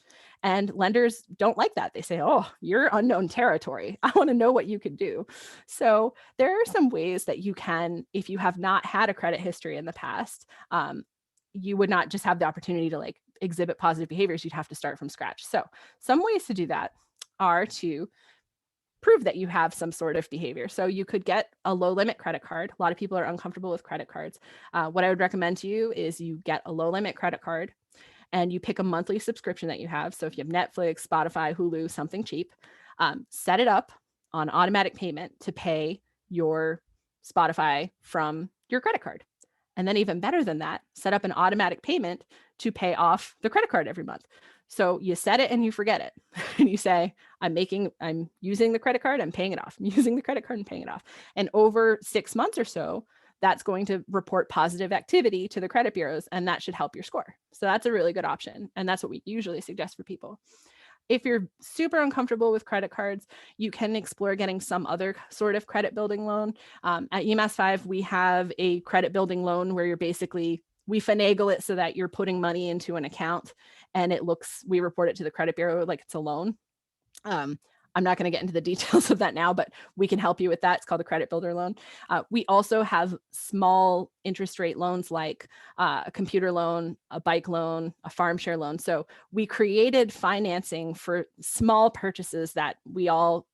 And lenders don't like that. They say, oh, you're unknown territory. I want to know what you could do. So there are some ways that you can, if you have not had a credit history in the past, you would not just have the opportunity to like exhibit positive behaviors. You'd have to start from scratch. So some ways to do that are to prove that you have some sort of behavior. So you could get a low limit credit card. A lot of people are uncomfortable with credit cards. What I would recommend to you is you get a low limit credit card and you pick a monthly subscription that you have. So if you have Netflix, Spotify, Hulu, something cheap, set it up on automatic payment to pay your Spotify from your credit card. And then even better than that, set up an automatic payment to pay off the credit card every month. So you set it and you forget it. And you say, I'm using the credit card, I'm paying it off. I'm using the credit card and paying it off. And over 6 months or so, that's going to report positive activity to the credit bureaus, and that should help your score. So that's a really good option. And that's what we usually suggest for people. If you're super uncomfortable with credit cards, you can explore getting some other sort of credit building loan. At UMassFive, we have a credit building loan where we finagle it so that you're putting money into an account and we report it to the credit bureau like it's a loan. I'm not going to get into the details of that now, but we can help you with that. It's called a credit builder loan. We also have small interest rate loans like a computer loan, a bike loan, a farm share loan. So we created financing for small purchases that we all,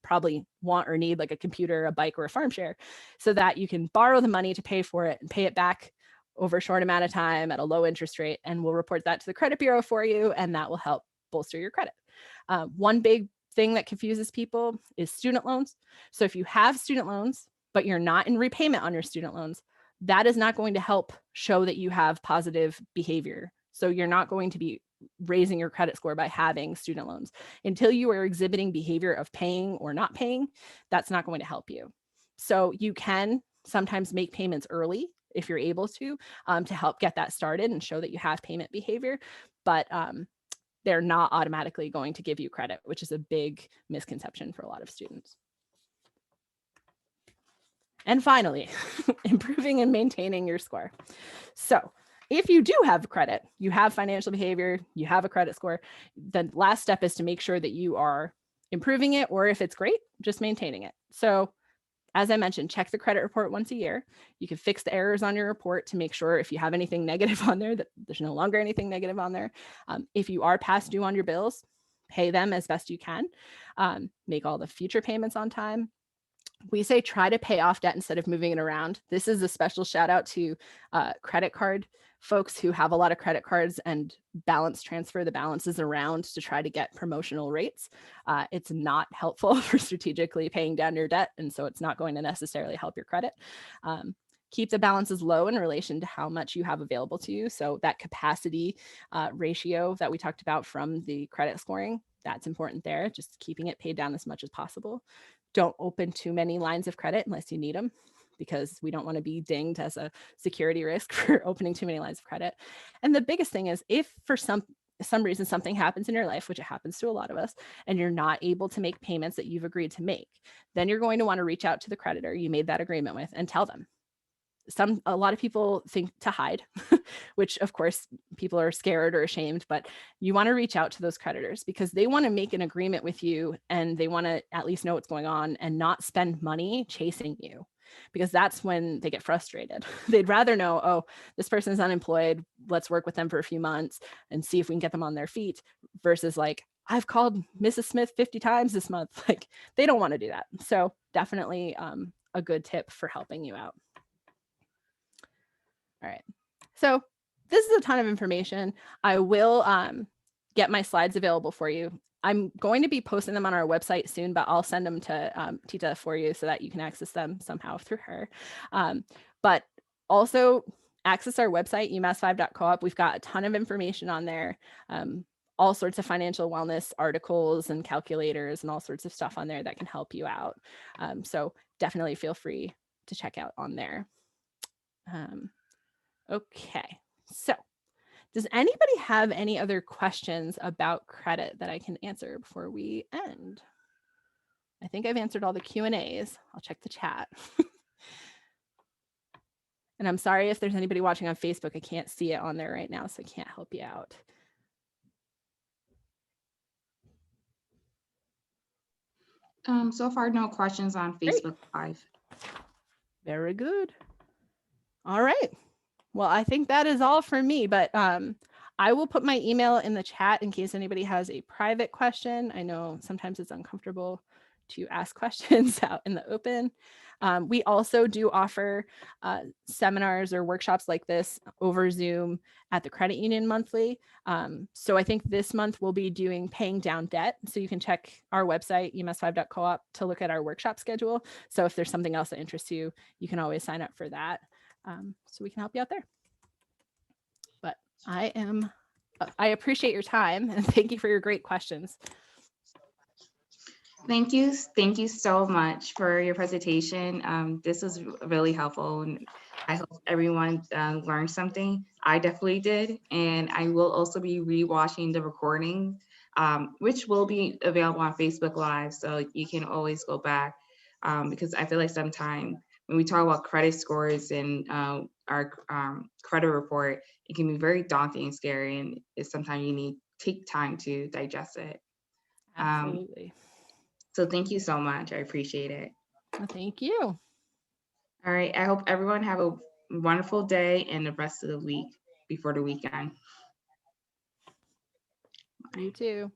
probably want or need, like a computer, a bike, or a farm share, so that you can borrow the money to pay for it and pay it back over a short amount of time at a low interest rate. And we'll report that to the credit bureau for you, and that will help bolster your credit. One big thing that confuses people is student loans. So if you have student loans, but you're not in repayment on your student loans, that is not going to help show that you have positive behavior. So you're not going to be raising your credit score by having student loans. Until you are exhibiting behavior of paying or not paying, that's not going to help you. So you can sometimes make payments early if you're able to help get that started and show that you have payment behavior. But they're not automatically going to give you credit, which is a big misconception for a lot of students. And finally, improving and maintaining your score. So if you do have credit, you have financial behavior, you have a credit score, the last step is to make sure that you are improving it, or if it's great, just maintaining it. So as I mentioned, check the credit report once a year. You can fix the errors on your report to make sure if you have anything negative on there, that there's no longer anything negative on there. If you are past due on your bills, pay them as best you can. Make all the future payments on time. We say try to pay off debt instead of moving it around. This is a special shout out to credit card folks who have a lot of credit cards and transfer the balances around to try to get promotional rates. It's not helpful for strategically paying down your debt, and so it's not going to necessarily help your credit. Keep the balances low in relation to how much you have available to you. So that capacity ratio that we talked about from the credit scoring, that's important there, just keeping it paid down as much as possible. Don't open too many lines of credit unless you need them, because we don't want to be dinged as a security risk for opening too many lines of credit. And the biggest thing is, if for some some reason something happens in your life, which it happens to a lot of us, and you're not able to make payments that you've agreed to make, then you're going to want to reach out to the creditor you made that agreement with and tell them. A lot of people think to hide, which of course people are scared or ashamed, but you want to reach out to those creditors because they want to make an agreement with you and they want to at least know what's going on and not spend money chasing you, because that's when they get frustrated. They'd rather know, oh, this person is unemployed, let's work with them for a few months and see if we can get them on their feet, versus like, I've called Mrs. Smith 50 times this month. Like, they don't want to do that. So definitely a good tip for helping you out. All right, so this is a ton of information. I will get my slides available for you. I'm going to be posting them on our website soon, but I'll send them to Tita for you so that you can access them somehow through her. But also access our website, UMassFive.coop. We've got a ton of information on there, all sorts of financial wellness articles and calculators and all sorts of stuff on there that can help you out. So definitely feel free to check out on there. Okay, so does anybody have any other questions about credit that I can answer before we end? I think I've answered all the Q&As. I'll check the chat. And I'm sorry if there's anybody watching on Facebook. I can't see it on there right now, so I can't help you out.
So far, no questions on Facebook Live.
Very good. All right. Well, I think that is all for me, but I will put my email in the chat in case anybody has a private question. I know sometimes it's uncomfortable to ask questions out in the open. We also do offer seminars or workshops like this over Zoom at the credit union monthly. So I think this month we'll be doing paying down debt. So you can check our website, UMassFive.coop, to look at our workshop schedule. So if there's something else that interests you, you can always sign up for that. So we can help you out there. But I appreciate your time and thank you for your great questions.
Thank you. Thank you so much for your presentation. This was really helpful, and I hope everyone learned something. I definitely did, and I will also be rewatching the recording, which will be available on Facebook Live, so you can always go back, because I feel like sometimes when we talk about credit scores and our credit report, it can be very daunting and scary, and it's sometimes you need to take time to digest it.
Absolutely.
So thank you so much. I appreciate it.
Well, thank you.
All right. I hope everyone have a wonderful day and the rest of the week before the weekend.
You too.